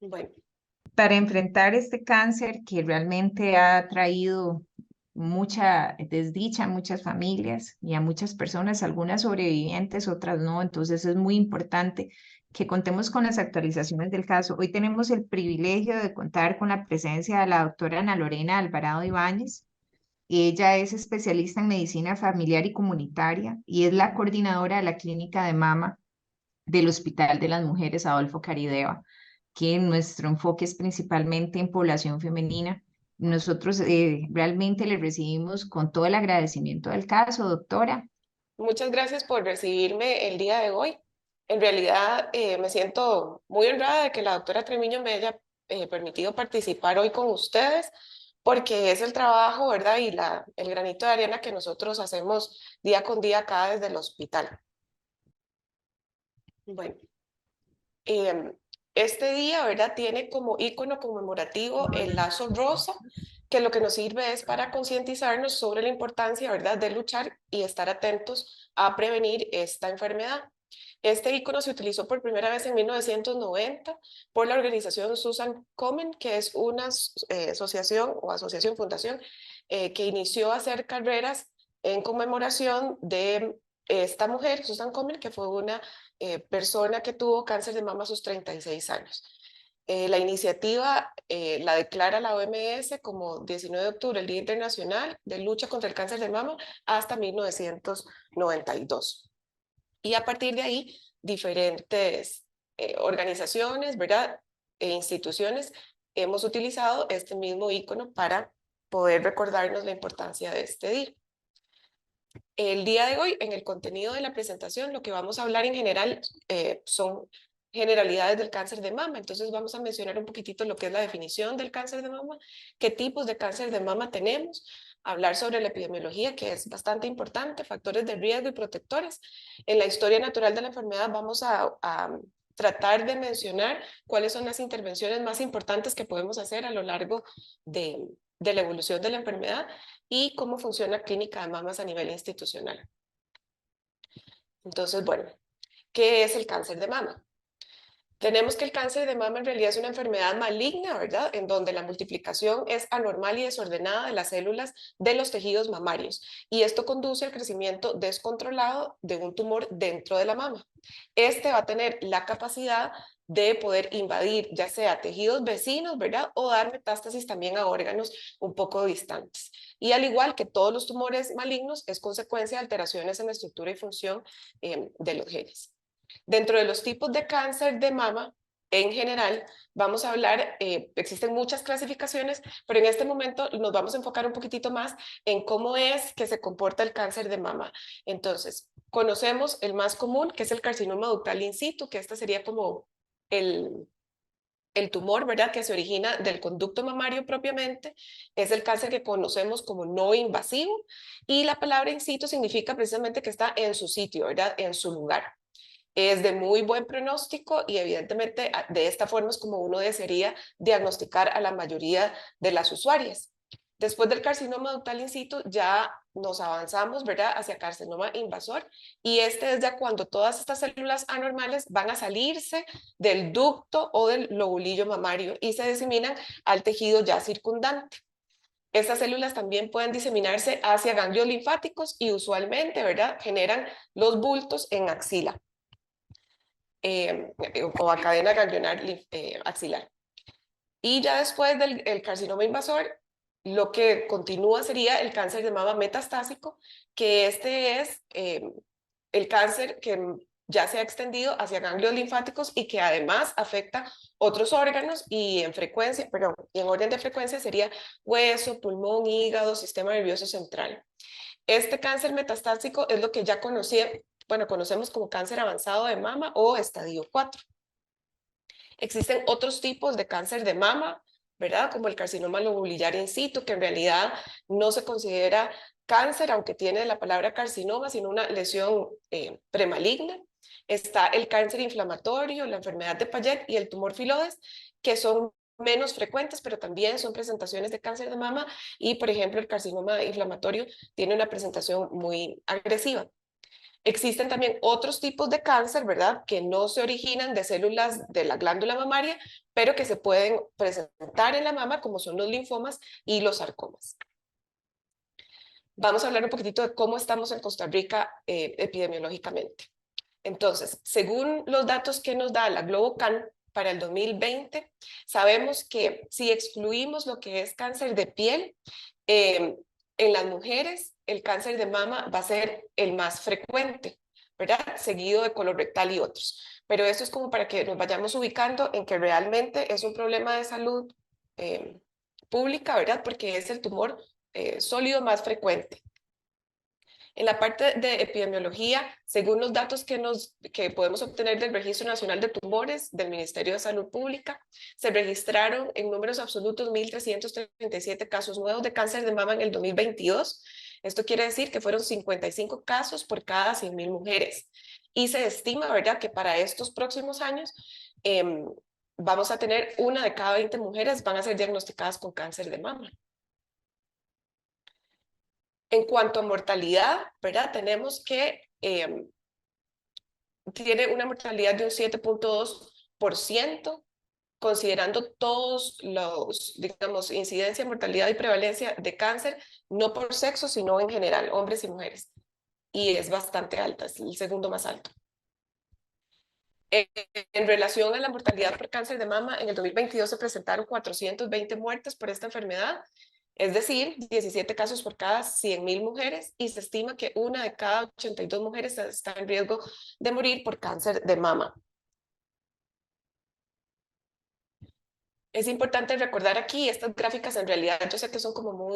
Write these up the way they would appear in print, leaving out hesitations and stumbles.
Bueno, Para enfrentar este cáncer que realmente ha traído mucha desdicha a muchas familias y a muchas personas, algunas sobrevivientes, otras no. Entonces es muy importante que contemos con las actualizaciones del caso. Hoy tenemos el privilegio de contar con la presencia de la doctora Ana Lorena Alvarado Ibáñez. Ella es especialista en medicina familiar y comunitaria y es la coordinadora de la clínica de mama del Hospital de las Mujeres Adolfo Carideva, que nuestro enfoque es principalmente en población femenina. Nosotros realmente le recibimos con todo el agradecimiento del caso, doctora. muchas gracias por recibirme el día de hoy. En realidad me siento muy honrada de que la doctora Tremiño me haya permitido participar hoy con ustedes, porque es el trabajo, ¿verdad? Y el granito de arena que nosotros hacemos día con día acá desde el hospital. Bueno, em, este día, ¿verdad? Tiene como ícono conmemorativo el lazo rosa, que lo que nos sirve es para concientizarnos sobre la importancia, ¿verdad?, de luchar y estar atentos a prevenir esta enfermedad. Este icono se utilizó por primera vez en 1990 por la organización Susan Komen, que es una asociación o asociación fundación que inició a hacer carreras en conmemoración de esta mujer, Susan Komen, que fue una persona que tuvo cáncer de mama a sus 36 años. La iniciativa la declara la OMS como 19 de octubre, el Día Internacional de Lucha contra el Cáncer de Mama, hasta 1992. Y a partir de ahí, diferentes organizaciones, ¿verdad? E instituciones hemos utilizado este mismo icono para poder recordarnos la importancia de este día. El día de hoy, en el contenido de la presentación, lo que vamos a hablar en general son generalidades del cáncer de mama. Entonces vamos a mencionar un poquitito lo que es la definición del cáncer de mama, qué tipos de cáncer de mama tenemos, hablar sobre la epidemiología, que es bastante importante, factores de riesgo y protectores. En la historia natural de la enfermedad vamos a tratar de mencionar cuáles son las intervenciones más importantes que podemos hacer a lo largo de la evolución de la enfermedad y cómo funciona clínica de mamas a nivel institucional. Entonces, bueno, ¿qué es el cáncer de mama? Tenemos que el cáncer de mama en realidad es una enfermedad maligna, ¿verdad? En donde la multiplicación es anormal y desordenada de las células de los tejidos mamarios. Y esto conduce al crecimiento descontrolado de un tumor dentro de la mama. Este va a tener la capacidad de poder invadir ya sea tejidos vecinos, ¿verdad? O dar metástasis también a órganos un poco distantes. Y al igual que todos los tumores malignos, es consecuencia de alteraciones en la estructura y función de los genes. Dentro de los tipos de cáncer de mama, en general, vamos a hablar, existen muchas clasificaciones, pero en este momento nos vamos a enfocar un poquitito más en cómo es que se comporta el cáncer de mama. Entonces, conocemos el más común, que es el carcinoma ductal in situ, que este sería como el, el tumor, ¿verdad?, que se origina del conducto mamario propiamente. Es el cáncer que conocemos como no invasivo, y la palabra in situ significa precisamente que está en su sitio, ¿verdad?, en su lugar. Es de muy buen pronóstico y evidentemente de esta forma es como uno desearía diagnosticar a la mayoría de las usuarias. Después del carcinoma ductal in situ ya nos avanzamos, ¿verdad?, hacia carcinoma invasor, y este es ya cuando todas estas células anormales van a salirse del ducto o del lobulillo mamario y se diseminan al tejido ya circundante. Estas células también pueden diseminarse hacia ganglios linfáticos y usualmente, ¿verdad?, generan los bultos en axila o a cadena ganglionar axilar. Y ya después del carcinoma invasor, lo que continúa sería el cáncer de mama metastásico, que este es el cáncer que ya se ha extendido hacia ganglios linfáticos y que además afecta otros órganos y en frecuencia, perdón, y en orden de frecuencia sería hueso, pulmón, hígado, sistema nervioso central. Este cáncer metastásico es lo que ya conocemos como cáncer avanzado de mama o estadio 4. Existen otros tipos de cáncer de mama, ¿verdad? Como el carcinoma lobulillar in situ, que en realidad no se considera cáncer, aunque tiene la palabra carcinoma, sino una lesión premaligna. Está el cáncer inflamatorio, la enfermedad de Payet y el tumor filodes, que son menos frecuentes, pero también son presentaciones de cáncer de mama, y por ejemplo el carcinoma inflamatorio tiene una presentación muy agresiva. Existen también otros tipos de cáncer, ¿verdad? Que no se originan de células de la glándula mamaria, pero que se pueden presentar en la mama, como son los linfomas y los sarcomas. Vamos a hablar un poquitito de cómo estamos en Costa Rica epidemiológicamente. Entonces, según los datos que nos da la GloboCan para el 2020, sabemos que si excluimos lo que es cáncer de piel, en las mujeres el cáncer de mama va a ser el más frecuente, ¿verdad? Seguido de colorectal y otros. Pero esto es como para que nos vayamos ubicando en que realmente es un problema de salud pública, ¿verdad? Porque es el tumor sólido más frecuente. En la parte de epidemiología, según los datos que podemos obtener del Registro Nacional de Tumores del Ministerio de Salud Pública, se registraron en números absolutos 1.337 casos nuevos de cáncer de mama en el 2022. Esto quiere decir que fueron 55 casos por cada 100.000 mujeres. Y se estima, ¿verdad?, que para estos próximos años vamos a tener 1 de cada 20 mujeres van a ser diagnosticadas con cáncer de mama. En cuanto a mortalidad, ¿verdad? Tenemos que tiene una mortalidad de un 7.2%, considerando todos los, digamos, incidencia, mortalidad y prevalencia de cáncer, no por sexo, sino en general, hombres y mujeres. Y es bastante alta, es el segundo más alto. En relación a la mortalidad por cáncer de mama, en el 2022 se presentaron 420 muertes por esta enfermedad, es decir, 17 casos por cada 100.000 mujeres, y se estima que 1 de cada 82 mujeres está en riesgo de morir por cáncer de mama. Es importante recordar aquí, estas gráficas en realidad yo sé que son como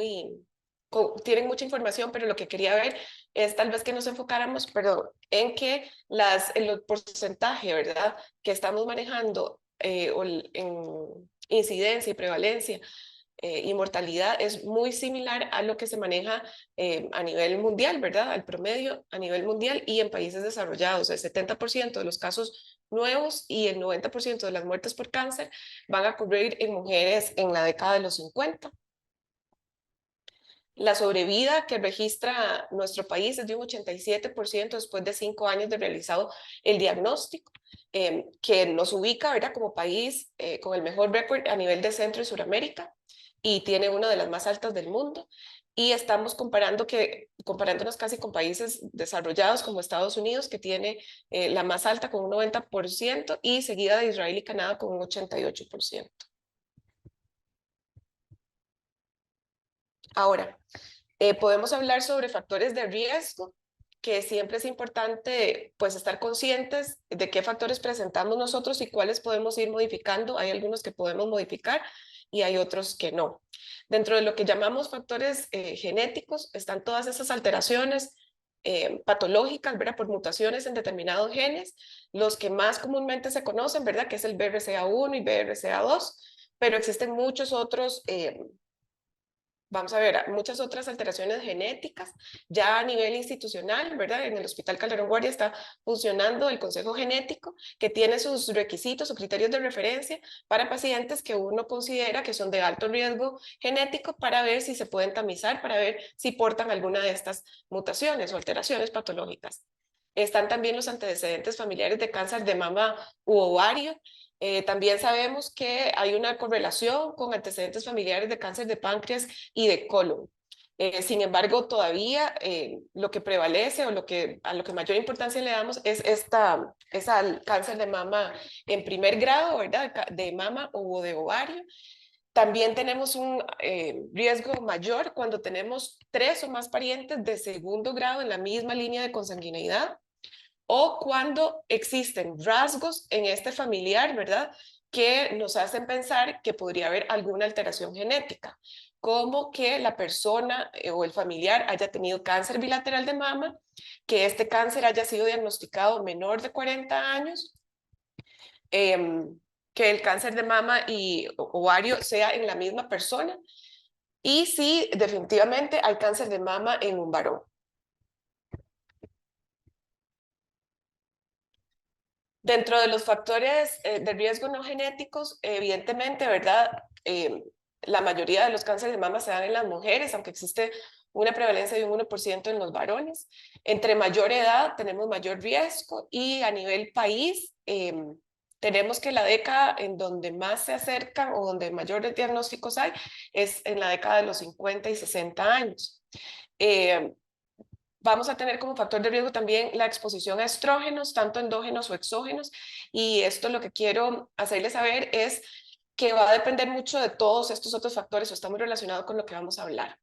tienen mucha información, pero lo que quería ver es tal vez que nos enfocáramos, pero en que el porcentaje, ¿verdad?, que estamos manejando en incidencia y prevalencia y mortalidad es muy similar a lo que se maneja a nivel mundial, ¿verdad?, al promedio a nivel mundial y en países desarrollados. El 70% de los casos nuevos y el 90% de las muertes por cáncer van a ocurrir en mujeres en la década de los 50. La sobrevida que registra nuestro país es de un 87% después de 5 años de realizado el diagnóstico, que nos ubica, ¿verdad?, como país con el mejor récord a nivel de Centro y Suramérica y tiene una de las más altas del mundo. Y estamos comparándonos casi con países desarrollados como Estados Unidos, que tiene la más alta con un 90% y seguida de Israel y Canadá con un 88%. Ahora, podemos hablar sobre factores de riesgo, que siempre es importante pues estar conscientes de qué factores presentamos nosotros y cuáles podemos ir modificando. Hay algunos que podemos modificar y hay otros que no. Dentro de lo que llamamos factores genéticos están todas esas alteraciones patológicas, ¿verdad?, por mutaciones en determinados genes, los que más comúnmente se conocen, ¿verdad?, que es el BRCA1 y BRCA2, pero existen muchos otros vamos a ver, muchas otras alteraciones genéticas, ya a nivel institucional, ¿verdad? En el Hospital Calderón Guardia está funcionando el Consejo Genético, que tiene sus requisitos o criterios de referencia para pacientes que uno considera que son de alto riesgo genético para ver si se pueden tamizar, para ver si portan alguna de estas mutaciones o alteraciones patológicas. Están también los antecedentes familiares de cáncer de mama u ovario. También sabemos que hay una correlación con antecedentes familiares de cáncer de páncreas y de colon. Sin embargo, todavía lo que prevalece o a lo que mayor importancia le damos es al cáncer de mama en primer grado, ¿verdad?, de mama o de ovario. También tenemos un riesgo mayor cuando tenemos 3 o más parientes de segundo grado en la misma línea de consanguineidad, o cuando existen rasgos en este familiar, ¿verdad?, que nos hacen pensar que podría haber alguna alteración genética, como que la persona o el familiar haya tenido cáncer bilateral de mama, que este cáncer haya sido diagnosticado menor de 40 años, que el cáncer de mama y ovario sea en la misma persona, y si definitivamente hay cáncer de mama en un varón. Dentro de los factores de riesgo no genéticos, evidentemente, ¿verdad? La mayoría de los cánceres de mama se dan en las mujeres, aunque existe una prevalencia de un 1% en los varones. Entre mayor edad tenemos mayor riesgo y a nivel país tenemos que la década en donde más se acercan o donde mayores diagnósticos hay es en la década de los 50 y 60 años. Vamos a tener como factor de riesgo también la exposición a estrógenos, tanto endógenos o exógenos, y esto lo que quiero hacerles saber es que va a depender mucho de todos estos otros factores o está muy relacionado con lo que vamos a hablar.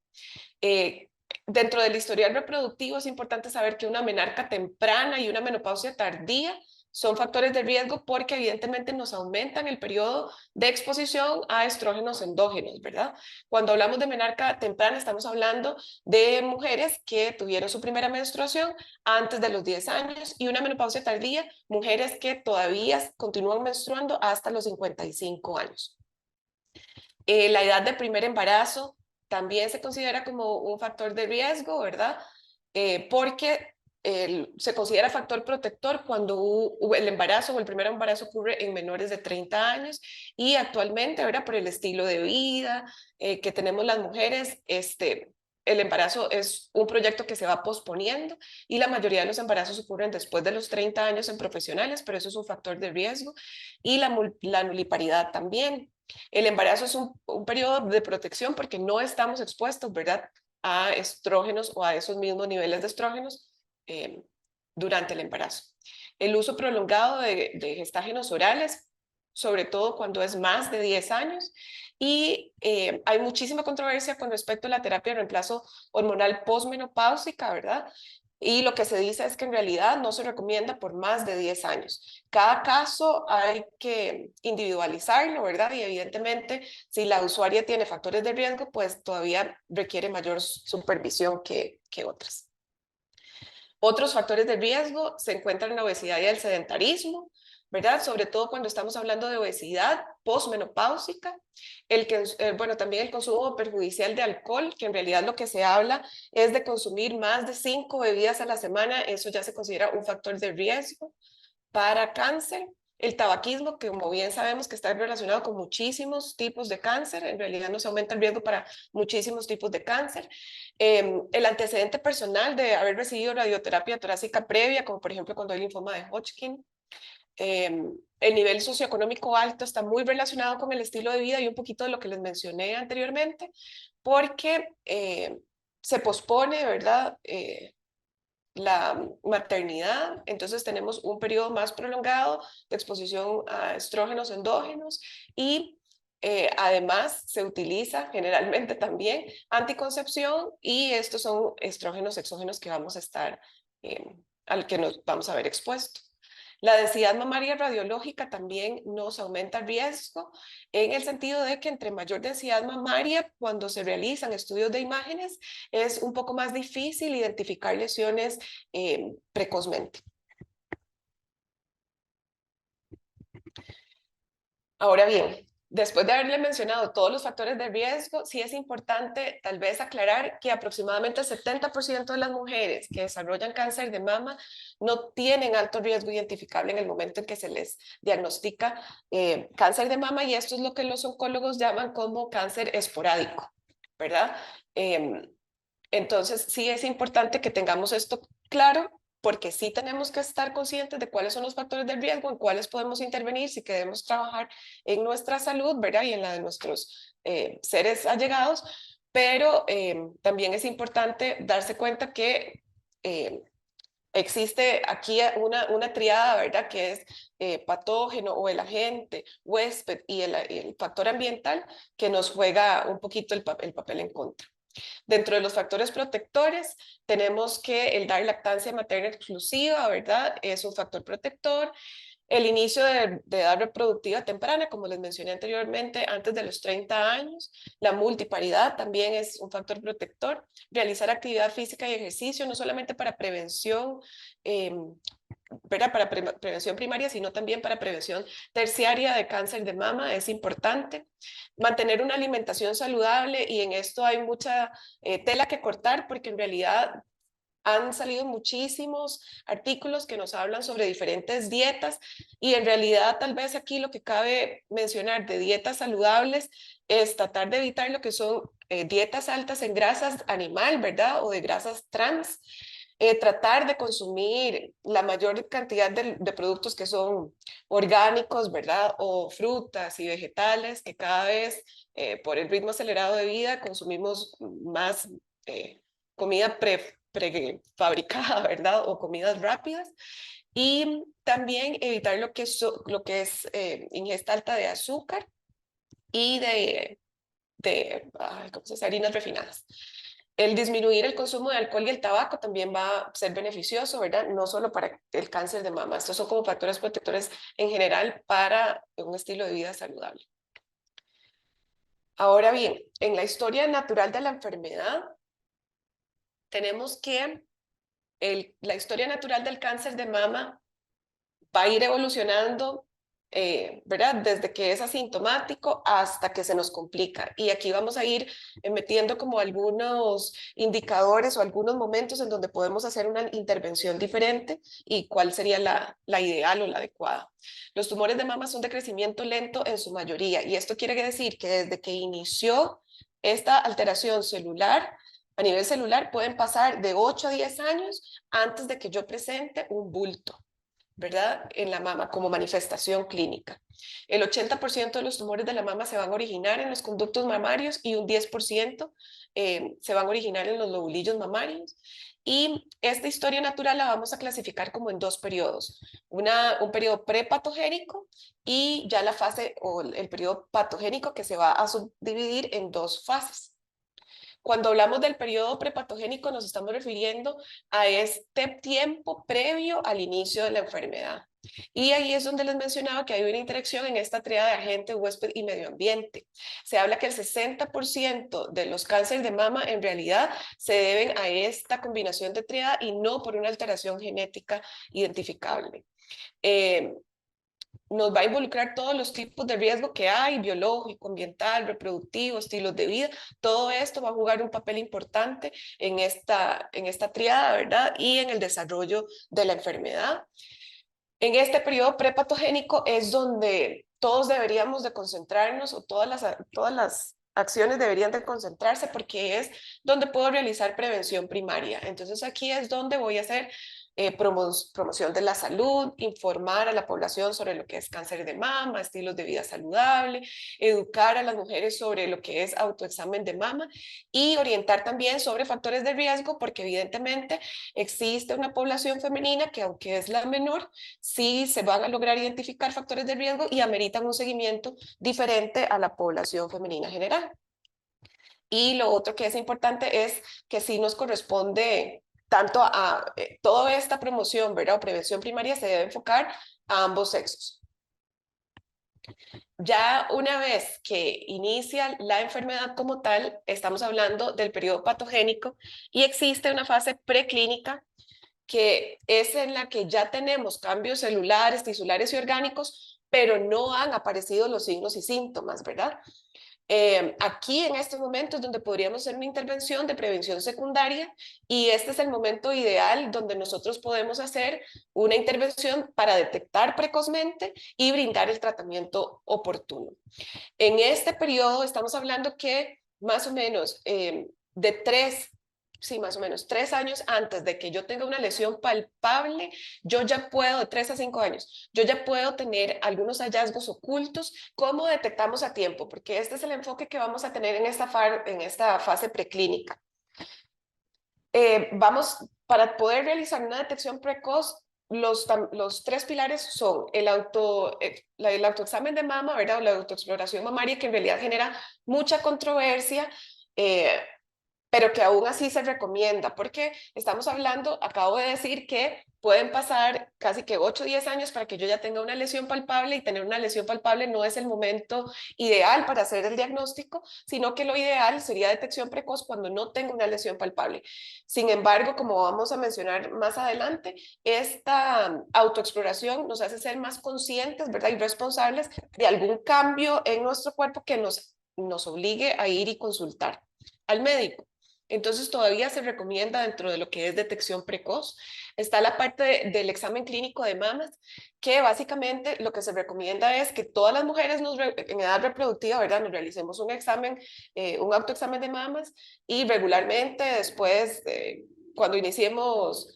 Dentro del historial reproductivo es importante saber que una menarca temprana y una menopausia tardía son factores de riesgo porque evidentemente nos aumentan el periodo de exposición a estrógenos endógenos, ¿verdad? Cuando hablamos de menarca temprana estamos hablando de mujeres que tuvieron su primera menstruación antes de los 10 años y una menopausia tardía, mujeres que todavía continúan menstruando hasta los 55 años. La edad de primer embarazo también se considera como un factor de riesgo, ¿verdad? Porque se considera factor protector cuando el embarazo o el primer embarazo ocurre en menores de 30 años y actualmente, ¿verdad? Por el estilo de vida que tenemos las mujeres, el embarazo es un proyecto que se va posponiendo y la mayoría de los embarazos ocurren después de los 30 años en profesionales, pero eso es un factor de riesgo y la nuliparidad también. El embarazo es un periodo de protección porque no estamos expuestos, ¿verdad?, a estrógenos o a esos mismos niveles de estrógenos durante el embarazo. El uso prolongado de gestágenos orales, sobre todo cuando es más de 10 años, y hay muchísima controversia con respecto a la terapia de reemplazo hormonal posmenopáusica, ¿verdad? Y lo que se dice es que en realidad no se recomienda por más de 10 años. Cada caso hay que individualizarlo, ¿verdad? Y evidentemente, si la usuaria tiene factores de riesgo, pues todavía requiere mayor supervisión que otras. Otros factores de riesgo se encuentran en la obesidad y el sedentarismo, ¿verdad? Sobre todo cuando estamos hablando de obesidad posmenopáusica. Bueno, también el consumo perjudicial de alcohol, que en realidad lo que se habla es de consumir más de 5 bebidas a la semana. Eso ya se considera un factor de riesgo para cáncer. El tabaquismo, que como bien sabemos que está relacionado con muchísimos tipos de cáncer, en realidad nos aumenta el riesgo para muchísimos tipos de cáncer. El antecedente personal de haber recibido radioterapia torácica previa, como por ejemplo cuando hay linfoma de Hodgkin. El nivel socioeconómico alto está muy relacionado con el estilo de vida y un poquito de lo que les mencioné anteriormente, porque se pospone, ¿verdad?, la maternidad, entonces tenemos un periodo más prolongado de exposición a estrógenos endógenos y además se utiliza generalmente también anticoncepción y estos son estrógenos exógenos que vamos a estar, al que nos vamos a ver expuestos. La densidad mamaria radiológica también nos aumenta el riesgo en el sentido de que entre mayor densidad mamaria, cuando se realizan estudios de imágenes, es un poco más difícil identificar lesiones precozmente. Ahora bien, después de haberle mencionado todos los factores de riesgo, sí es importante tal vez aclarar que aproximadamente el 70% de las mujeres que desarrollan cáncer de mama no tienen alto riesgo identificable en el momento en que se les diagnostica cáncer de mama, y esto es lo que los oncólogos llaman como cáncer esporádico, ¿verdad? Entonces sí es importante que tengamos esto claro, porque sí tenemos que estar conscientes de cuáles son los factores de riesgo, en cuáles podemos intervenir, si queremos trabajar en nuestra salud, ¿verdad?, y en la de nuestros seres allegados, pero también es importante darse cuenta que existe aquí una triada, ¿verdad?, que es patógeno o el agente, huésped y el factor ambiental, que nos juega un poquito el papel en contra. Dentro de los factores protectores, tenemos que el dar lactancia materna exclusiva, ¿verdad?, es un factor protector. El inicio de edad reproductiva temprana, como les mencioné anteriormente, antes de los 30 años. La multiparidad también es un factor protector. Realizar actividad física y ejercicio, no solamente para prevención, ¿verdad?, para prevención primaria, sino también para prevención terciaria de cáncer de mama, es importante. Mantener una alimentación saludable, y en esto hay mucha tela que cortar, porque en realidad han salido muchísimos artículos que nos hablan sobre diferentes dietas, y en realidad tal vez aquí lo que cabe mencionar de dietas saludables es tratar de evitar lo que son dietas altas en grasas animal, ¿verdad? O de grasas trans. Tratar de consumir la mayor cantidad de productos que son orgánicos, ¿verdad? O frutas y vegetales, que cada vez por el ritmo acelerado de vida consumimos más comida prefabricada, ¿verdad? O comidas rápidas. Y también evitar lo que es ingesta alta de azúcar y ¿cómo se dice? Harinas refinadas. El disminuir el consumo de alcohol y el tabaco también va a ser beneficioso, ¿verdad? No solo para el cáncer de mama. Estos son como factores protectores en general para un estilo de vida saludable. Ahora bien, en la historia natural de la enfermedad, tenemos que la historia natural del cáncer de mama va a ir evolucionando, ¿verdad? Desde que es asintomático hasta que se nos complica. Y aquí vamos a ir metiendo como algunos indicadores o algunos momentos en donde podemos hacer una intervención diferente y cuál sería la ideal o la adecuada. Los tumores de mama son de crecimiento lento en su mayoría y esto quiere decir que desde que inició esta alteración celular, a nivel celular pueden pasar de 8 a 10 años antes de que yo presente un bulto, ¿verdad? En la mama como manifestación clínica. El 80% de los tumores de la mama se van a originar en los conductos mamarios y un 10% se van a originar en los lobulillos mamarios. Y esta historia natural la vamos a clasificar como en dos periodos. Un periodo prepatogénico y ya la fase o el periodo patogénico que se va a subdividir en dos fases. Cuando hablamos del periodo prepatogénico nos estamos refiriendo a este tiempo previo al inicio de la enfermedad. Y ahí es donde les mencionaba que hay una interacción en esta tríada de agente, huésped y medio ambiente. Se habla que el 60% de los cánceres de mama en realidad se deben a esta combinación de tríada y no por una alteración genética identificable. Nos va a involucrar todos los tipos de riesgo que hay, biológico, ambiental, reproductivo, estilos de vida. Todo esto va a jugar un papel importante en esta tríada, ¿verdad? Y en el desarrollo de la enfermedad. En este periodo prepatogénico es donde todos deberíamos de concentrarnos o todas las acciones deberían de concentrarse porque es donde puedo realizar prevención primaria. Entonces aquí es donde voy a hacer promoción de la salud, informar a la población sobre lo que es cáncer de mama, estilos de vida saludable, educar a las mujeres sobre lo que es autoexamen de mama y orientar también sobre factores de riesgo porque evidentemente existe una población femenina que aunque es la menor, sí se van a lograr identificar factores de riesgo y ameritan un seguimiento diferente a la población femenina general. Y lo otro que es importante es que sí nos corresponde tanto a toda esta promoción, ¿verdad? O prevención primaria se debe enfocar a ambos sexos. Ya una vez que inicia la enfermedad como tal, estamos hablando del periodo patogénico y existe una fase preclínica que es en la que ya tenemos cambios celulares, tisulares y orgánicos, pero no han aparecido los signos y síntomas, ¿verdad? Aquí en estos momentos donde podríamos hacer una intervención de prevención secundaria y este es el momento ideal donde nosotros podemos hacer una intervención para detectar precozmente y brindar el tratamiento oportuno. En este periodo estamos hablando que más o menos más o menos 3 años antes de que yo tenga una lesión palpable, yo ya puedo, de 3 a 5 años, yo ya puedo tener algunos hallazgos ocultos. ¿Cómo detectamos a tiempo? Porque este es el enfoque que vamos a tener en esta fase preclínica. Para poder realizar una detección precoz, los tres pilares son el autoexamen de mama, ¿verdad? O la autoexploración mamaria, que en realidad genera mucha controversia, pero que aún así se recomienda, porque estamos hablando, acabo de decir que pueden pasar casi que 8 o 10 años para que yo ya tenga una lesión palpable, y tener una lesión palpable no es el momento ideal para hacer el diagnóstico, sino que lo ideal sería detección precoz cuando no tengo una lesión palpable. Sin embargo, como vamos a mencionar más adelante, esta autoexploración nos hace ser más conscientes, ¿verdad? Y responsables de algún cambio en nuestro cuerpo que nos obligue a ir y consultar al médico. Entonces todavía se recomienda dentro de lo que es detección precoz. Está la parte del examen clínico de mamas, que básicamente lo que se recomienda es que todas las mujeres en edad reproductiva, ¿verdad? Nos realicemos un examen, un autoexamen de mamas y regularmente después, cuando iniciemos,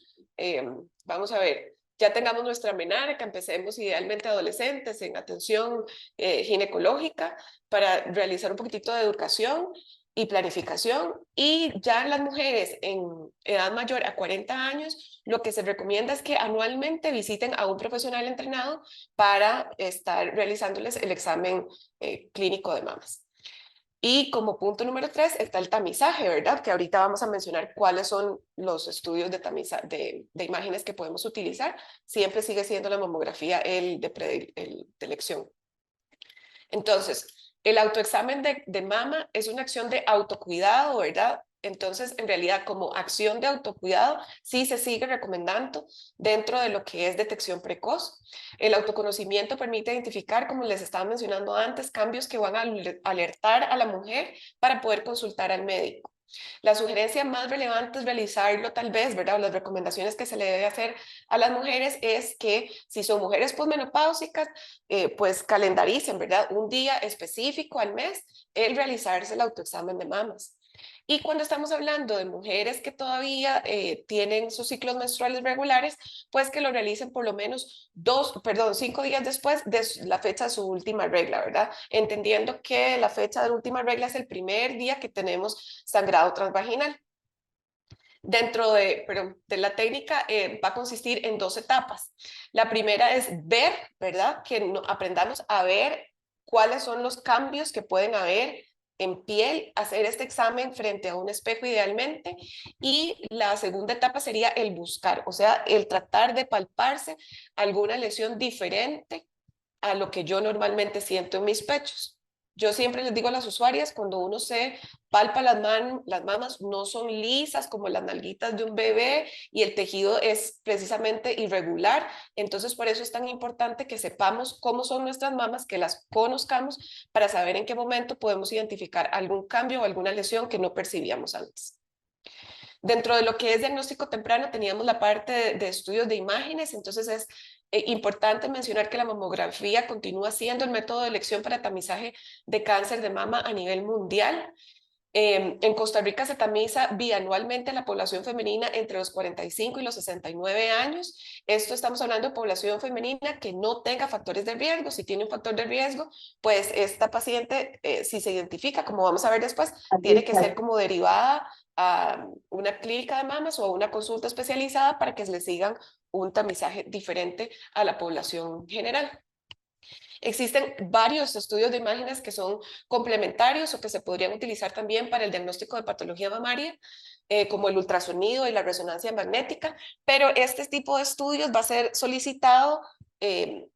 vamos a ver, ya tengamos nuestra menarca, empecemos idealmente adolescentes en atención ginecológica para realizar un poquitito de educación y planificación, y ya las mujeres en edad mayor a 40 años, lo que se recomienda es que anualmente visiten a un profesional entrenado para estar realizándoles el examen clínico de mamas. Y como punto número 3 está el tamizaje, ¿verdad? Que ahorita vamos a mencionar cuáles son los estudios de imágenes que podemos utilizar. Siempre sigue siendo la mamografía el de elección. Entonces, el autoexamen de mama es una acción de autocuidado, ¿verdad? Entonces, en realidad, como acción de autocuidado, sí se sigue recomendando dentro de lo que es detección precoz. El autoconocimiento permite identificar, como les estaba mencionando antes, cambios que van a alertar a la mujer para poder consultar al médico. La sugerencia más relevante es realizarlo tal vez, ¿verdad? Las recomendaciones que se le debe hacer a las mujeres es que si son mujeres posmenopáusicas, pues calendaricen, ¿verdad? Un día específico al mes el realizarse el autoexamen de mamas. Y cuando estamos hablando de mujeres que todavía tienen sus ciclos menstruales regulares, pues que lo realicen por lo menos 5 días después de la fecha de su última regla, ¿verdad? Entendiendo que la fecha de la última regla es el primer día que tenemos sangrado transvaginal. Dentro de la técnica va a consistir en 2 etapas. La primera es ver, ¿verdad? Que aprendamos a ver cuáles son los cambios que pueden haber en piel, hacer este examen frente a un espejo idealmente. Y la segunda etapa sería el buscar, o sea, el tratar de palparse alguna lesión diferente a lo que yo normalmente siento en mis pechos. Yo siempre les digo a las usuarias, cuando uno se palpa las mamas, no son lisas como las nalguitas de un bebé y el tejido es precisamente irregular. Entonces, por eso es tan importante que sepamos cómo son nuestras mamas, que las conozcamos para saber en qué momento podemos identificar algún cambio o alguna lesión que no percibíamos antes. Dentro de lo que es diagnóstico temprano teníamos la parte de estudios de imágenes, entonces es importante mencionar que la mamografía continúa siendo el método de elección para tamizaje de cáncer de mama a nivel mundial. En Costa Rica se tamiza bianualmente la población femenina entre los 45 y los 69 años. Esto estamos hablando de población femenina que no tenga factores de riesgo. Si tiene un factor de riesgo, pues esta paciente, si se identifica, como vamos a ver después, tiene que ser como derivada a una clínica de mamas o a una consulta especializada para que le sigan un tamizaje diferente a la población general. Existen varios estudios de imágenes que son complementarios o que se podrían utilizar también para el diagnóstico de patología mamaria, como el ultrasonido y la resonancia magnética, pero este tipo de estudios va a ser solicitado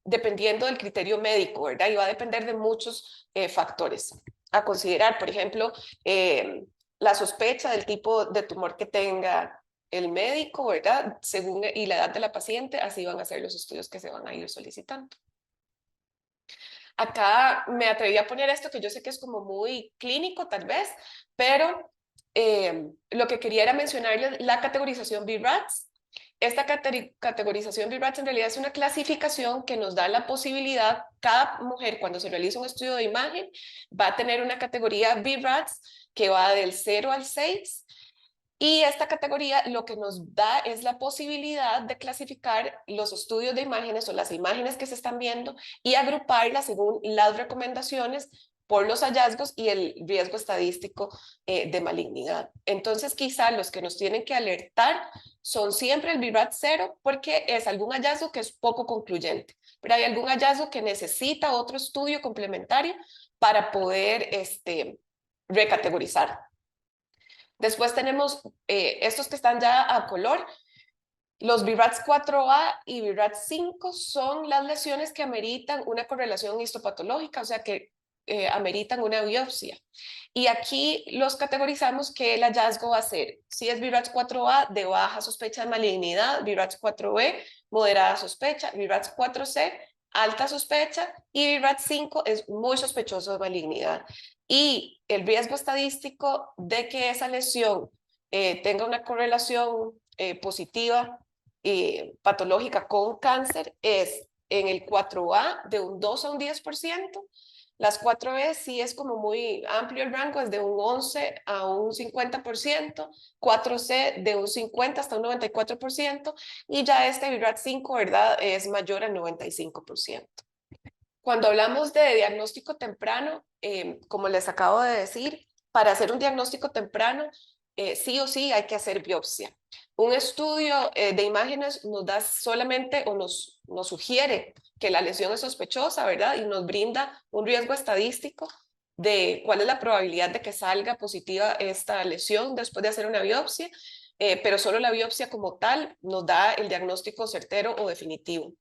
dependiendo del criterio médico, ¿verdad? Y va a depender de muchos factores a considerar, por ejemplo, la sospecha del tipo de tumor que tenga el médico, ¿verdad? Según y la edad de la paciente, así van a ser los estudios que se van a ir solicitando. Acá me atreví a poner esto que yo sé que es como muy clínico tal vez, pero lo que quería era mencionarles la categorización BRATS. Esta categorización BRATS en realidad es una clasificación que nos da la posibilidad, cada mujer cuando se realiza un estudio de imagen va a tener una categoría BRATS que va del 0 al 6. Y esta categoría lo que nos da es la posibilidad de clasificar los estudios de imágenes o las imágenes que se están viendo y agruparlas según las recomendaciones por los hallazgos y el riesgo estadístico de malignidad. Entonces, quizá los que nos tienen que alertar son siempre el BRAT 0 porque es algún hallazgo que es poco concluyente, pero hay algún hallazgo que necesita otro estudio complementario para poder recategorizar. Después tenemos estos que están ya a color. Los BRATS 4A y BRATS 5 son las lesiones que ameritan una correlación histopatológica, o sea que ameritan una biopsia. Y aquí los categorizamos que el hallazgo va a ser, si es BRATS 4A, de baja sospecha de malignidad, BRATS 4B, moderada sospecha, BRATS 4C, alta sospecha, y BRATS 5 es muy sospechoso de malignidad. Y el riesgo estadístico de que esa lesión tenga una correlación positiva patológica con cáncer es en el 4A de un 2 a un 10%. Las 4B sí es como muy amplio el rango, es de un 11 a un 50%, 4C de un 50 hasta un 94%, y ya este BRAF5, ¿verdad?, es mayor al 95%. Cuando hablamos de diagnóstico temprano, como les acabo de decir, para hacer un diagnóstico temprano, sí o sí hay que hacer biopsia. Un estudio de imágenes nos da solamente o nos sugiere que la lesión es sospechosa, ¿verdad? Y nos brinda un riesgo estadístico de cuál es la probabilidad de que salga positiva esta lesión después de hacer una biopsia, pero solo la biopsia como tal nos da el diagnóstico certero o definitivo.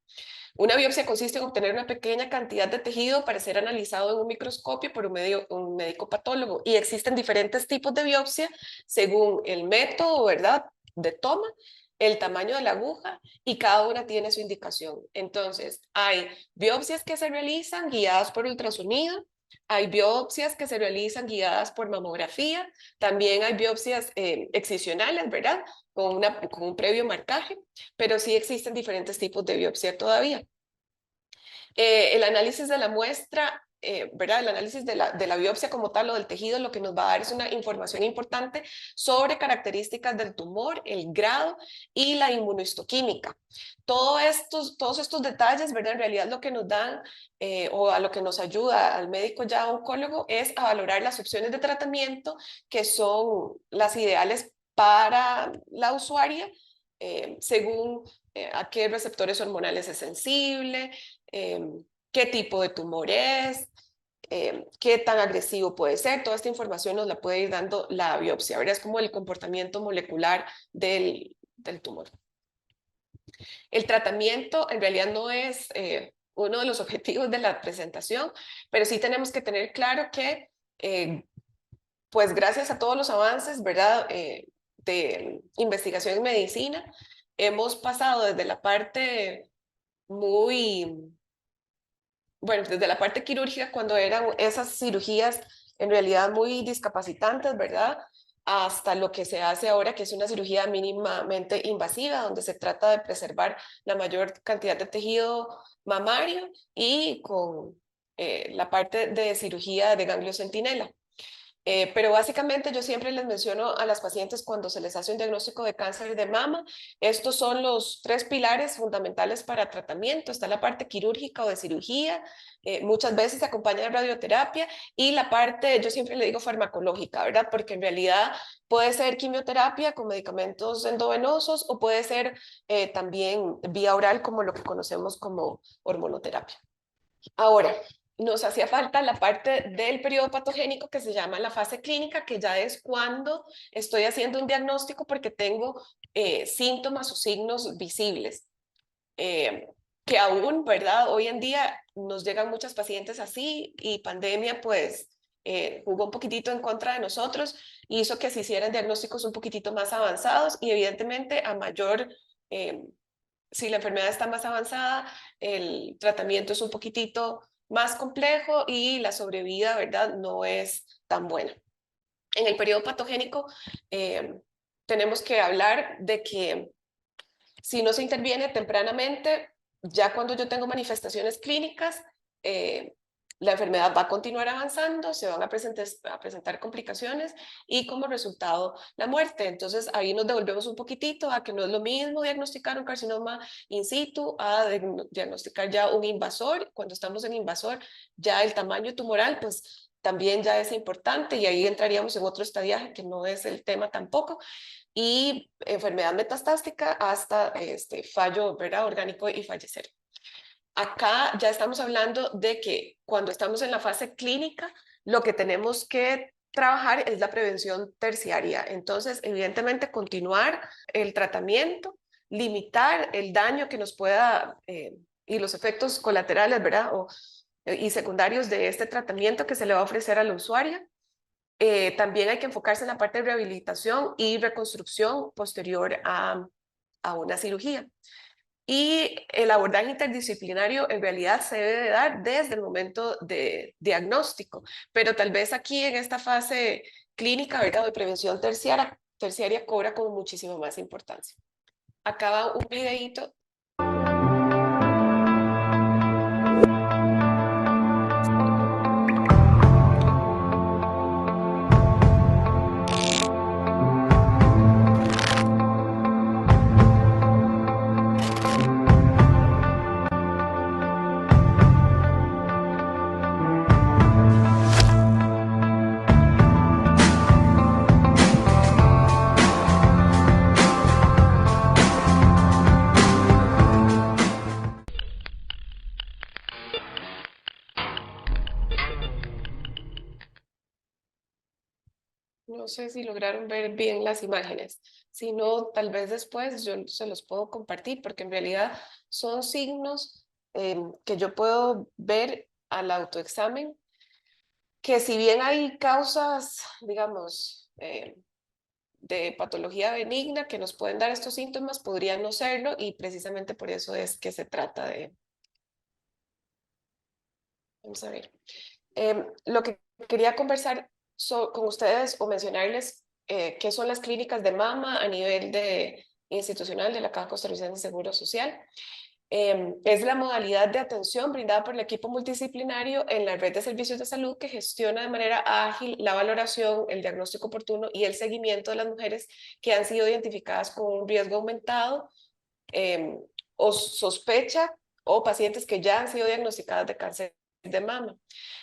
Una biopsia consiste en obtener una pequeña cantidad de tejido para ser analizado en un microscopio por un médico patólogo, y existen diferentes tipos de biopsia según el método, ¿verdad?, de toma, el tamaño de la aguja, y cada una tiene su indicación. Entonces, hay biopsias que se realizan guiadas por ultrasonido, hay biopsias que se realizan guiadas por mamografía, también hay biopsias excisionales, ¿verdad?, con un previo marcaje, pero sí existen diferentes tipos de biopsia todavía. El análisis de la muestra, ¿verdad? El análisis de la biopsia como tal o del tejido, lo que nos va a dar es una información importante sobre características del tumor, el grado y la inmunohistoquímica. Todos estos detalles, ¿verdad?, en realidad lo que nos dan o a lo que nos ayuda al médico ya oncólogo es a valorar las opciones de tratamiento que son las ideales para la usuaria, según a qué receptores hormonales es sensible, qué tipo de tumor es, qué tan agresivo puede ser. Toda esta información nos la puede ir dando la biopsia, ¿verdad? Es como el comportamiento molecular del tumor. El tratamiento en realidad no es uno de los objetivos de la presentación, pero sí tenemos que tener claro que, pues gracias a todos los avances, ¿verdad?, de investigación en medicina, hemos pasado desde la parte muy, bueno, desde la parte quirúrgica, cuando eran esas cirugías en realidad muy discapacitantes, ¿verdad?, hasta lo que se hace ahora, que es una cirugía mínimamente invasiva, donde se trata de preservar la mayor cantidad de tejido mamario y con la parte de cirugía de ganglio centinela. Pero básicamente yo siempre les menciono a las pacientes cuando se les hace un diagnóstico de cáncer de mama, estos son los 3 pilares fundamentales para tratamiento. Está la parte quirúrgica o de cirugía, muchas veces se acompaña de radioterapia, y la parte, yo siempre le digo farmacológica, ¿verdad? Porque en realidad puede ser quimioterapia con medicamentos endovenosos o puede ser también vía oral, como lo que conocemos como hormonoterapia. Ahora, nos hacía falta la parte del periodo patogénico que se llama la fase clínica, que ya es cuando estoy haciendo un diagnóstico porque tengo síntomas o signos visibles. Que aún, ¿verdad? Hoy en día nos llegan muchas pacientes así, y pandemia pues jugó un poquitito en contra de nosotros, hizo que se hicieran diagnósticos un poquitito más avanzados, y evidentemente a mayor, si la enfermedad está más avanzada, el tratamiento es un poquitito más complejo y la sobrevida, ¿verdad?, no es tan buena. En el periodo patogénico tenemos que hablar de que si no se interviene tempranamente, ya cuando yo tengo manifestaciones clínicas, la enfermedad va a continuar avanzando, se van a presentar complicaciones y como resultado la muerte. Entonces ahí nos devolvemos un poquitito a que no es lo mismo diagnosticar un carcinoma in situ a diagnosticar ya un invasor. Cuando estamos en invasor, ya el tamaño tumoral pues también ya es importante, y ahí entraríamos en otro estadiaje que no es el tema tampoco, y enfermedad metastásica hasta fallo, ¿verdad?, orgánico y fallecer. Acá ya estamos hablando de que cuando estamos en la fase clínica, lo que tenemos que trabajar es la prevención terciaria. Entonces, evidentemente, continuar el tratamiento, limitar el daño que nos pueda y los efectos colaterales, ¿verdad?, y secundarios de este tratamiento que se le va a ofrecer a la usuaria. También hay que enfocarse en la parte de rehabilitación y reconstrucción posterior a una cirugía. Y el abordaje interdisciplinario en realidad se debe de dar desde el momento de diagnóstico, pero tal vez aquí en esta fase clínica, ¿verdad?, de prevención terciaria, terciaria cobra como muchísimo más importancia. Acá va un videíto. No sé si lograron ver bien las imágenes. Si no, tal vez después yo se los puedo compartir, porque en realidad son signos que yo puedo ver al autoexamen, que si bien hay causas, digamos, de patología benigna que nos pueden dar estos síntomas, podrían no serlo, y precisamente por eso es que se trata de... Vamos a ver. Lo que quería conversar con ustedes o mencionarles qué son las clínicas de mama a nivel institucional de la Caja Costarricense de Seguro Social. Es la modalidad de atención brindada por el equipo multidisciplinario en la red de servicios de salud que gestiona de manera ágil la valoración, el diagnóstico oportuno y el seguimiento de las mujeres que han sido identificadas con un riesgo aumentado o sospecha, o pacientes que ya han sido diagnosticadas de cáncer de mama.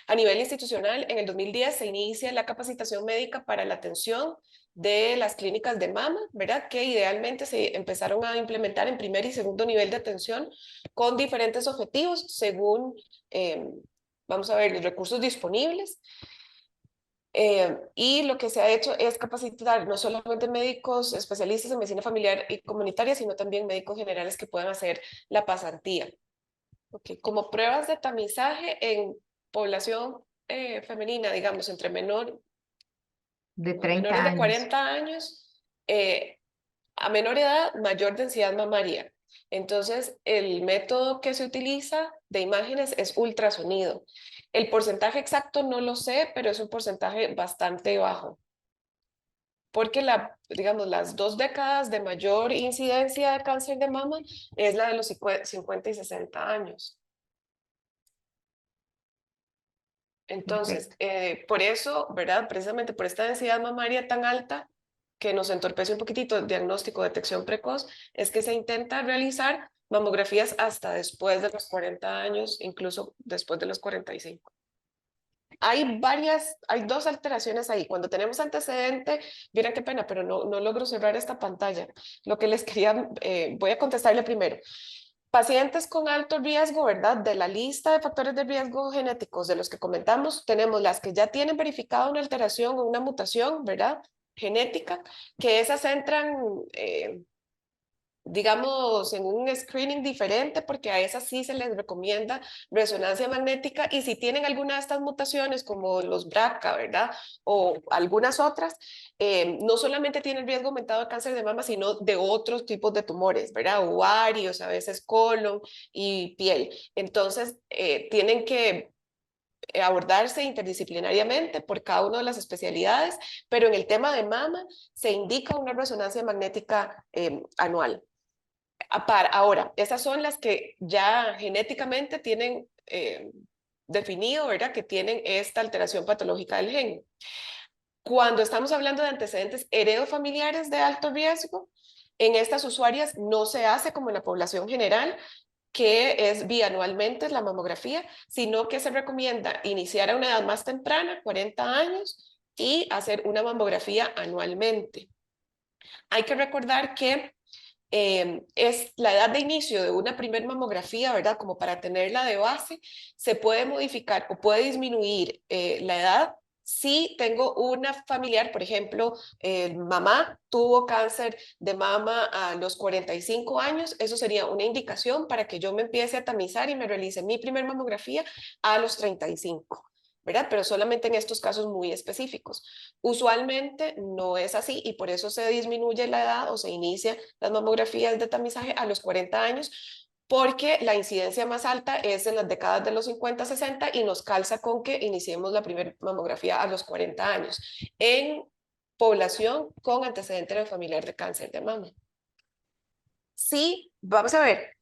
A nivel institucional, en el 2010 se inicia la capacitación médica para la atención de las clínicas de mama, ¿verdad? Que idealmente se empezaron a implementar en primer y segundo nivel de atención con diferentes objetivos según, vamos a ver, los recursos disponibles. Y lo que se ha hecho es capacitar no solamente médicos especialistas en medicina familiar y comunitaria, sino también médicos generales que puedan hacer la pasantía. Okay. Como pruebas de tamizaje en población femenina, digamos, entre De 30 menores de años. 40 años, a menor edad, mayor densidad mamaria. Entonces, el método que se utiliza de imágenes es ultrasonido. El porcentaje exacto no lo sé, pero es un porcentaje bastante bajo. Porque digamos, las 2 décadas de mayor incidencia de cáncer de mama es la de los 50 y 60 años. Entonces, Perfecto. por eso, ¿verdad? Precisamente por esta densidad mamaria tan alta, que nos entorpece un poquitito el diagnóstico, detección precoz, es que se intenta realizar mamografías hasta después de los 40 años, incluso después de los 45. Hay 2 alteraciones ahí. Cuando tenemos antecedente, miren qué pena, pero no logro cerrar esta pantalla. Lo que les quería, voy a contestarle primero. Pacientes con alto riesgo, ¿verdad? De la lista de factores de riesgo genéticos de los que comentamos, tenemos las que ya tienen verificada una alteración o una mutación, ¿verdad? Genética, que esas entran, digamos, en un screening diferente, porque a esas sí se les recomienda resonancia magnética, y si tienen alguna de estas mutaciones, como los BRCA, ¿verdad? O algunas otras, no solamente tienen riesgo aumentado de cáncer de mama, sino de otros tipos de tumores, ¿verdad? Ovarios, a veces colon y piel. Entonces, tienen que abordarse interdisciplinariamente por cada una de las especialidades, pero en el tema de mama se indica una resonancia magnética anual. Ahora, esas son las que ya genéticamente tienen definido, ¿verdad? Que tienen esta alteración patológica del gen. Cuando estamos hablando de antecedentes heredofamiliares de alto riesgo, en estas usuarias no se hace como en la población general, que es bianualmente la mamografía, sino que se recomienda iniciar a una edad más temprana, 40 años, y hacer una mamografía anualmente. Hay que recordar que es la edad de inicio de una primer mamografía, ¿verdad? Como para tenerla de base, se puede modificar o puede disminuir la edad si tengo una familiar, por ejemplo, mamá tuvo cáncer de mama a los 45 años, eso sería una indicación para que yo me empiece a tamizar y me realice mi primer mamografía a los 35. ¿Verdad? Pero solamente en estos casos muy específicos. Usualmente no es así, y por eso se disminuye la edad o se inicia las mamografías de tamizaje a los 40 años, porque la incidencia más alta es en las décadas de los 50-60 y nos calza con que iniciemos la primera mamografía a los 40 años. En población con antecedente familiar de cáncer de mama. Sí, vamos a ver,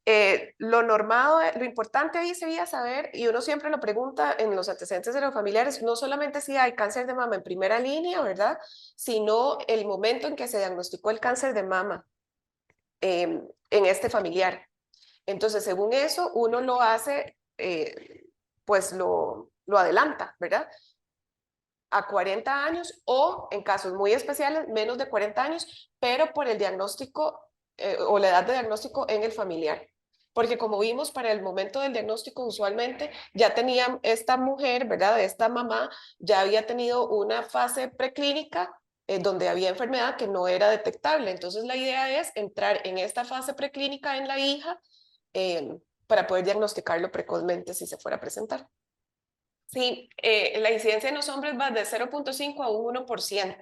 lo normado, lo importante ahí sería saber, y uno siempre lo pregunta en los antecedentes familiares, no solamente si hay cáncer de mama en primera línea, ¿verdad? Sino el momento en que se diagnosticó el cáncer de mama en este familiar. Entonces, según eso, uno lo hace, pues lo adelanta, ¿verdad? A 40 años o en casos muy especiales, menos de 40 años, pero por el diagnóstico o la edad de diagnóstico en el familiar. Porque como vimos, para el momento del diagnóstico, usualmente ya tenía esta mujer, ¿verdad? Esta mamá ya había tenido una fase preclínica donde había enfermedad que no era detectable. Entonces la idea es entrar en esta fase preclínica en la hija eh, para poder diagnosticarlo precozmente si se fuera a presentar. Sí, la incidencia en los hombres va de 0,5 a un 1%.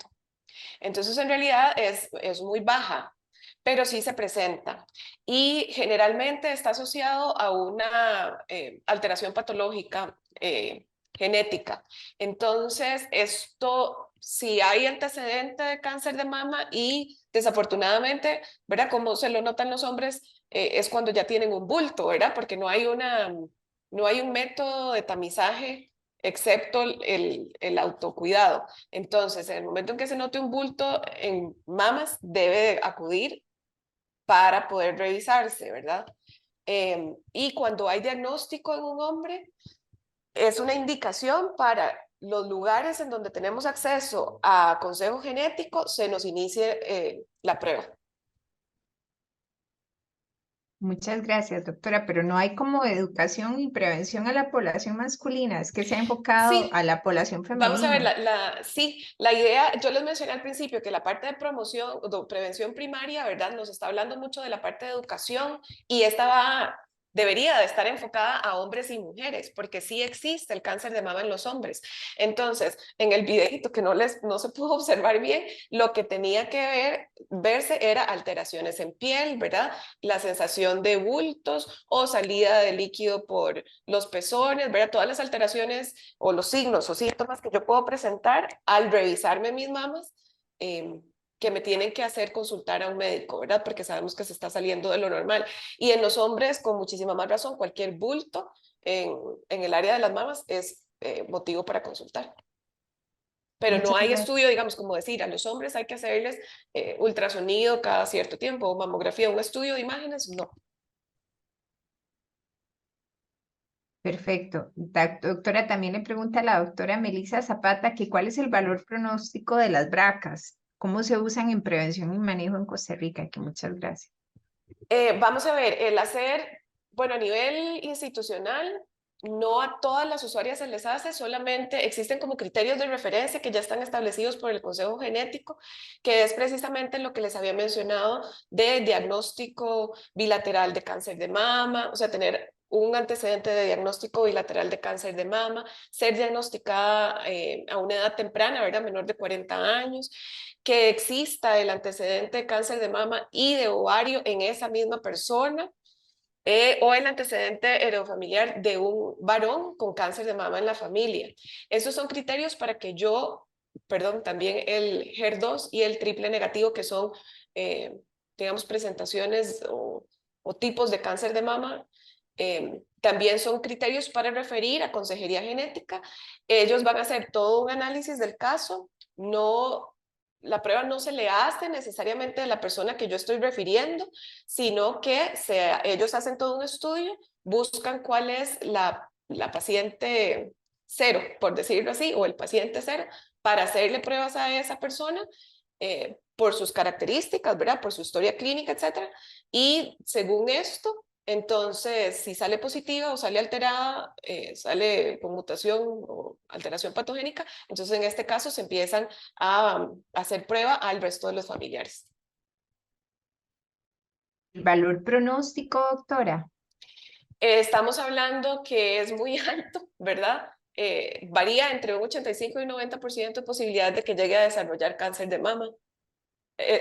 Entonces, en realidad es muy baja, pero sí se presenta. Y generalmente está asociado a una alteración patológica genética. Entonces, esto, si hay antecedente de cáncer de mama y desafortunadamente, ¿verdad? Como se lo notan los hombres, es cuando ya tienen un bulto, ¿verdad? Porque no hay un método de tamizaje excepto el autocuidado. Entonces, en el momento en que se note un bulto en mamas, debe acudir para poder revisarse, ¿verdad? Y cuando hay diagnóstico en un hombre, es una indicación para los lugares en donde tenemos acceso a consejo genético, se nos inicie la prueba. Muchas gracias, doctora, pero no hay como educación y prevención a la población masculina, es que se ha enfocado Sí, a la población vamos a ver, femenina. sí, la idea, yo les mencioné al principio que la parte de promoción, de prevención primaria, ¿verdad? Nos está hablando mucho de la parte de educación y debería de estar enfocada a hombres y mujeres, porque sí existe el cáncer de mama en los hombres. Entonces, en el videito que no se pudo observar bien, lo que tenía que verse era alteraciones en piel, ¿verdad? La sensación de bultos o salida de líquido por los pezones, ¿verdad? Todas las alteraciones o los signos o síntomas que yo puedo presentar al revisarme mis mamas, que me tienen que hacer consultar a un médico, ¿verdad? Porque sabemos que se está saliendo de lo normal. Y en los hombres, con muchísima más razón, cualquier bulto en el área de las mamas es motivo para consultar. Pero no Muchas hay gracias. estudio, digamos, como decir, a los hombres hay que hacerles ultrasonido cada cierto tiempo, o mamografía, un estudio de imágenes, no. Perfecto. Doctora, también le pregunta a la doctora Melissa Zapata que cuál es el valor pronóstico de las bracas, cómo se usan en prevención y manejo en Costa Rica, que muchas gracias. Vamos a ver, el hacer, bueno, a nivel institucional, no a todas las usuarias se les hace, solamente existen como criterios de referencia que ya están establecidos por el Consejo Genético, que es precisamente lo que les había mencionado de diagnóstico bilateral de cáncer de mama, o sea, tener un antecedente de diagnóstico bilateral de cáncer de mama, ser diagnosticada a una edad temprana, ¿verdad? Menor de 40 años, que exista el antecedente de cáncer de mama y de ovario en esa misma persona, o el antecedente heredofamiliar de un varón con cáncer de mama en la familia. Esos son criterios para que perdón, también el HER2 y el triple negativo, que son, digamos, presentaciones o tipos de cáncer de mama, también son criterios para referir a consejería genética. Ellos van a hacer todo un análisis del caso, no, la prueba no se le hace necesariamente a la persona que yo estoy refiriendo, sino que ellos hacen todo un estudio, buscan cuál es la paciente cero, por decirlo así, o el paciente cero, para hacerle pruebas a esa persona por sus características, ¿verdad? Por su historia clínica, etcétera. Y según esto, entonces, si sale positiva o sale alterada, sale con mutación o alteración patogénica, entonces en este caso se empiezan a hacer prueba al resto de los familiares. ¿El valor pronóstico, doctora? Estamos hablando que es muy alto, ¿verdad? Varía entre un 85 y un 90% de posibilidad de que llegue a desarrollar cáncer de mama.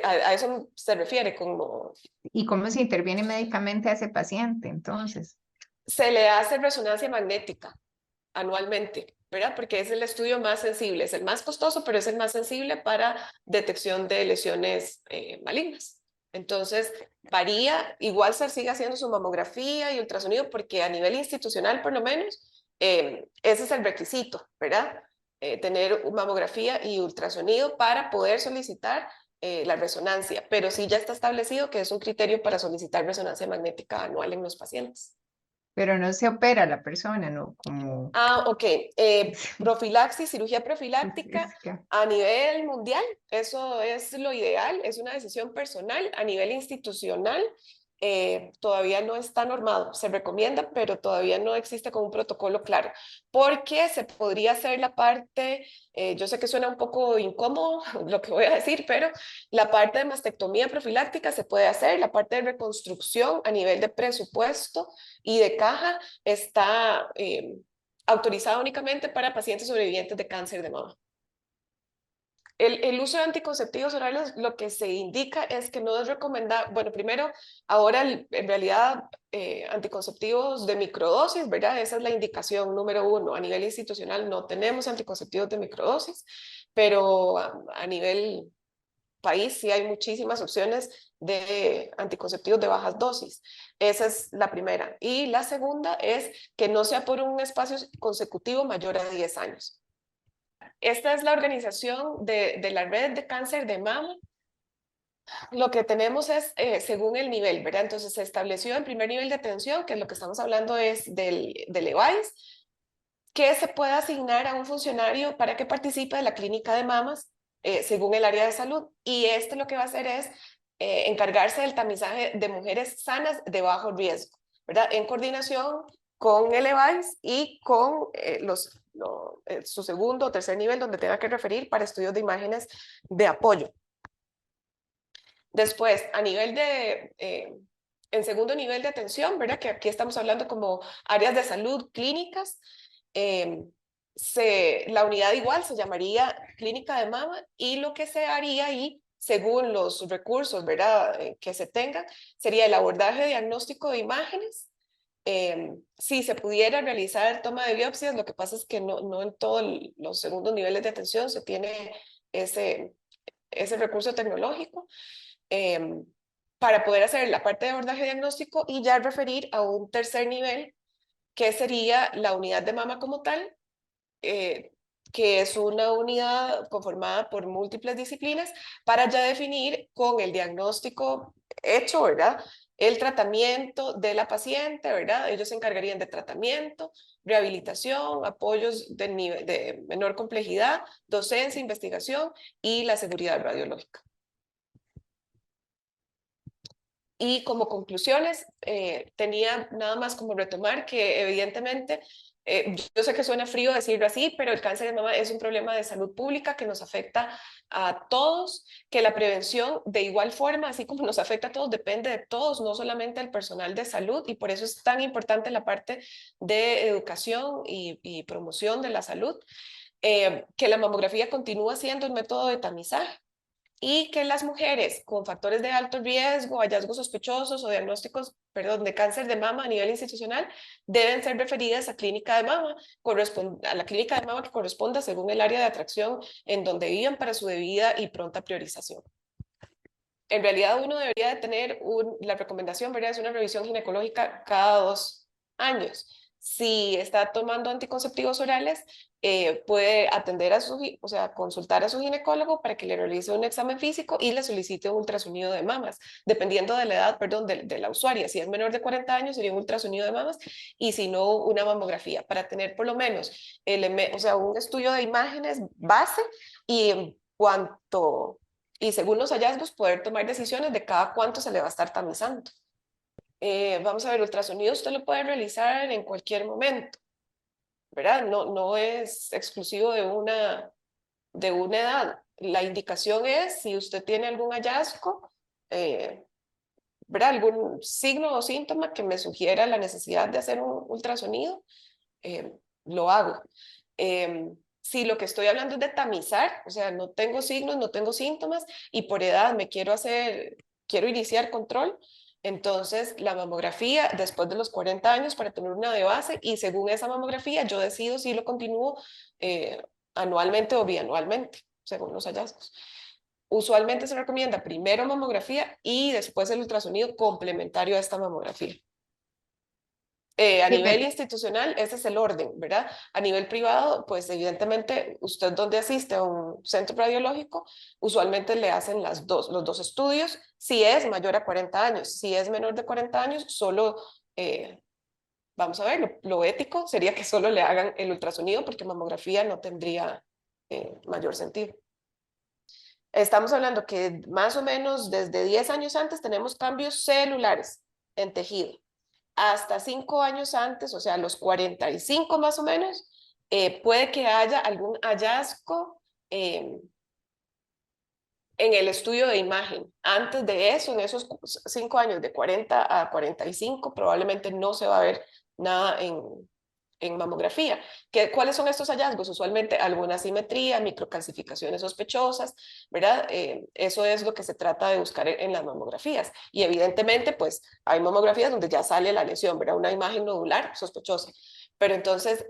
A eso se refiere, como ¿Y cómo se interviene médicamente a ese paciente, entonces? se le hace resonancia magnética anualmente. ¿verdad? Porque es el estudio más sensible, es el más costoso, pero es el más sensible para detección de lesiones malignas. Entonces, varía, igual se sigue haciendo su mamografía y ultrasonido, porque a nivel institucional, por lo menos, ese es el requisito, ¿verdad? Tener mamografía y ultrasonido para poder solicitar la resonancia, pero sí ya está establecido que es un criterio para solicitar resonancia magnética anual en los pacientes. Pero no se opera la persona, ¿no? Como Ah, ok. Profilaxis, cirugía profiláctica es que- a nivel mundial, eso es lo ideal, es una decisión personal. A nivel institucional, todavía no está normado, se recomienda, pero todavía no existe como un protocolo claro, porque se podría hacer la parte, yo sé que suena un poco incómodo lo que voy a decir, pero la parte de mastectomía profiláctica se puede hacer, la parte de reconstrucción a nivel de presupuesto y de caja está autorizada únicamente para pacientes sobrevivientes de cáncer de mama. El uso de anticonceptivos orales, lo que se indica es que no es recomendable, bueno, primero, ahora en realidad anticonceptivos de microdosis, ¿verdad? Esa es la indicación número uno. A nivel institucional no tenemos anticonceptivos de microdosis, pero a nivel país sí hay muchísimas opciones de anticonceptivos de bajas dosis. Esa es la primera. Y la segunda es que no sea por un espacio consecutivo mayor a 10 años. Esta es la organización de la red de cáncer de mama. Lo que tenemos es según el nivel, ¿verdad? Entonces se estableció en primer nivel de atención, que es lo que estamos hablando es del EVAIS, que se puede asignar a un funcionario para que participe de la clínica de mamas según el área de salud. Y este lo que va a hacer es encargarse del tamizaje de mujeres sanas de bajo riesgo, ¿verdad? En coordinación con el EVAIS y con su segundo o tercer nivel donde tenga que referir para estudios de imágenes de apoyo. Después, a nivel en segundo nivel de atención, ¿verdad? Que aquí estamos hablando como áreas de salud clínicas, eh, la unidad igual se llamaría clínica de mama y lo que se haría ahí, según los recursos, ¿verdad? Que se tengan, sería el abordaje diagnóstico de imágenes. Si se pudiera realizar toma de biopsias, lo que pasa es que no en todos los segundos niveles de atención se tiene ese recurso tecnológico eh, para poder hacer la parte de abordaje diagnóstico y ya referir a un tercer nivel, que sería la unidad de mama como tal, eh, que es una unidad conformada por múltiples disciplinas para ya definir con el diagnóstico hecho, ¿verdad? El tratamiento de la paciente, ¿verdad? Ellos se encargarían de tratamiento, rehabilitación, apoyos de menor complejidad, docencia, investigación y la seguridad radiológica. Y como conclusiones, tenía nada más como retomar que evidentemente, yo sé que suena frío decirlo así, pero el cáncer de mama es un problema de salud pública que nos afecta a todos, que la prevención de igual forma, así como nos afecta a todos, depende de todos, no solamente del personal de salud, y por eso es tan importante la parte de educación y promoción de la salud, que la mamografía continúa siendo el método de tamizaje y que las mujeres con factores de alto riesgo, hallazgos sospechosos o diagnósticos, perdón, de cáncer de mama a nivel institucional deben ser referidas a clínica de mama, a la clínica de mama que corresponda según el área de atracción en donde vivan para su debida y pronta priorización. En realidad uno debería de tener la recomendación, ¿verdad? Es una revisión ginecológica cada 2 años. Si está tomando anticonceptivos orales, puede atender o sea, consultar a su ginecólogo para que le realice un examen físico y le solicite un ultrasonido de mamas, dependiendo de la edad, perdón, de la usuaria. Si es menor de 40 años, sería un ultrasonido de mamas y si no, una mamografía, para tener por lo menos o sea, un estudio de imágenes base y en cuanto y según los hallazgos poder tomar decisiones de cada cuánto se le va a estar tamizando. Vamos a ver, ultrasonido usted lo puede realizar en cualquier momento, ¿verdad? No es exclusivo de una edad. La indicación es si usted tiene algún hallazgo, ¿verdad? Algún signo o síntoma que me sugiera la necesidad de hacer un ultrasonido, eh, lo hago. Si lo que estoy hablando es de tamizar, o sea, no tengo signos, no tengo síntomas y por edad quiero iniciar control, Entonces, la mamografía después de los 40 años para tener una de base y según esa mamografía yo decido si lo continúo anualmente o bianualmente, según los hallazgos. Usualmente se recomienda primero mamografía y después el ultrasonido complementario a esta mamografía. A Sí, nivel institucional, ese es el orden, ¿verdad? A nivel privado, pues evidentemente usted donde asiste a un centro radiológico, usualmente le hacen los dos estudios, si es mayor a 40 años, si es menor de 40 años, solo, vamos a ver, lo ético sería que solo le hagan el ultrasonido porque mamografía no tendría mayor sentido. Estamos hablando que más o menos desde 10 años antes tenemos cambios celulares en tejido hasta 5 años antes, o sea, a los 45 más o menos, puede que haya algún hallazgo en el estudio de imagen. Antes de eso, en esos 5 años, de 40 a 45, probablemente no se va a ver nada en mamografía. ¿Cuáles son estos hallazgos? Usualmente alguna asimetría, microcalcificaciones sospechosas, ¿verdad? Eso es lo que se trata de buscar en las mamografías. Y evidentemente, pues hay mamografías donde ya sale la lesión, ¿verdad? Una imagen nodular sospechosa. Pero entonces,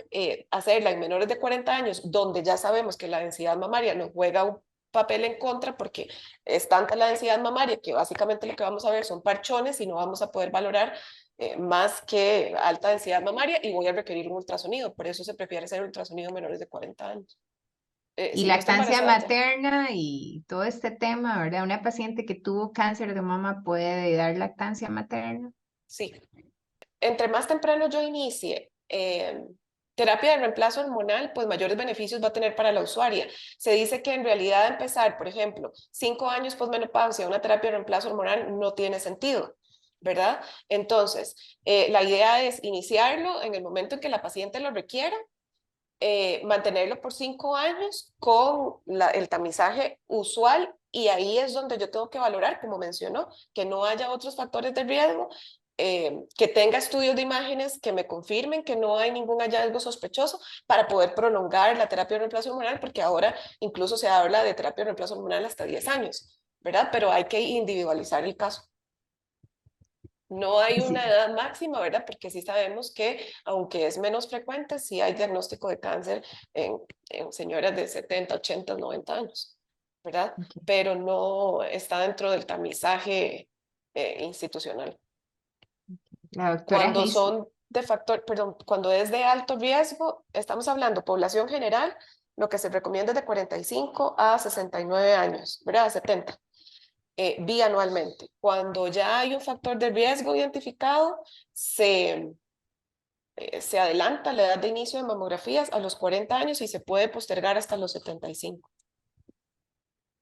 hacerla en menores de 40 años, donde ya sabemos que la densidad mamaria nos juega un papel en contra porque es tanta la densidad mamaria que básicamente lo que vamos a ver son parchones y no vamos a poder valorar más que alta densidad mamaria y voy a requerir un ultrasonido. Por eso se prefiere hacer ultrasonido menores de 40 años. y Si no está lactancia embarazada ya. materna y todo este tema, ¿verdad? Una paciente que tuvo cáncer de mama puede dar lactancia materna. Sí. Entre más temprano yo inicie terapia de reemplazo hormonal, pues mayores beneficios va a tener para la usuaria. Se dice que en realidad empezar, por ejemplo, 5 años posmenopausia, una terapia de reemplazo hormonal no tiene sentido, ¿verdad? Entonces, la idea es iniciarlo en el momento en que la paciente lo requiera, mantenerlo por 5 años con el tamizaje usual y ahí es donde yo tengo que valorar, como mencionó, que no haya otros factores de riesgo, que tenga estudios de imágenes que me confirmen que no hay ningún hallazgo sospechoso para poder prolongar la terapia de reemplazo hormonal, porque ahora incluso se habla de terapia de reemplazo hormonal hasta 10 años, ¿verdad? Pero hay que individualizar el caso. No hay una Sí, edad máxima, ¿verdad? Porque sí sabemos que, aunque es menos frecuente, sí hay diagnóstico de cáncer en señoras de 70, 80, 90 años, ¿verdad? ok. Pero no está dentro del tamizaje institucional. La doctora Cuando Hazel. son de factor, perdón, cuando es de alto riesgo, estamos hablando población general, lo que se recomienda es de 45 a 69 años, ¿verdad? A 70 bianualmente. Cuando ya hay un factor de riesgo identificado, se adelanta la edad de inicio de mamografías a los 40 años y se puede postergar hasta los 75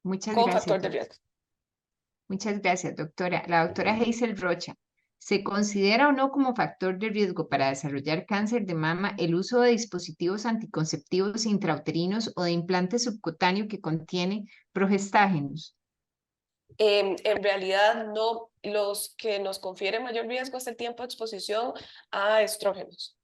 Muchas con gracias, factor de riesgo. muchas gracias, doctora. La doctora Hazel Rocha. ¿Se considera o no como factor de riesgo para desarrollar cáncer de mama el uso de dispositivos anticonceptivos intrauterinos o de implante subcutáneo que contiene progestágenos? En realidad, no, los que nos confieren mayor riesgo es el tiempo de exposición a estrógenos.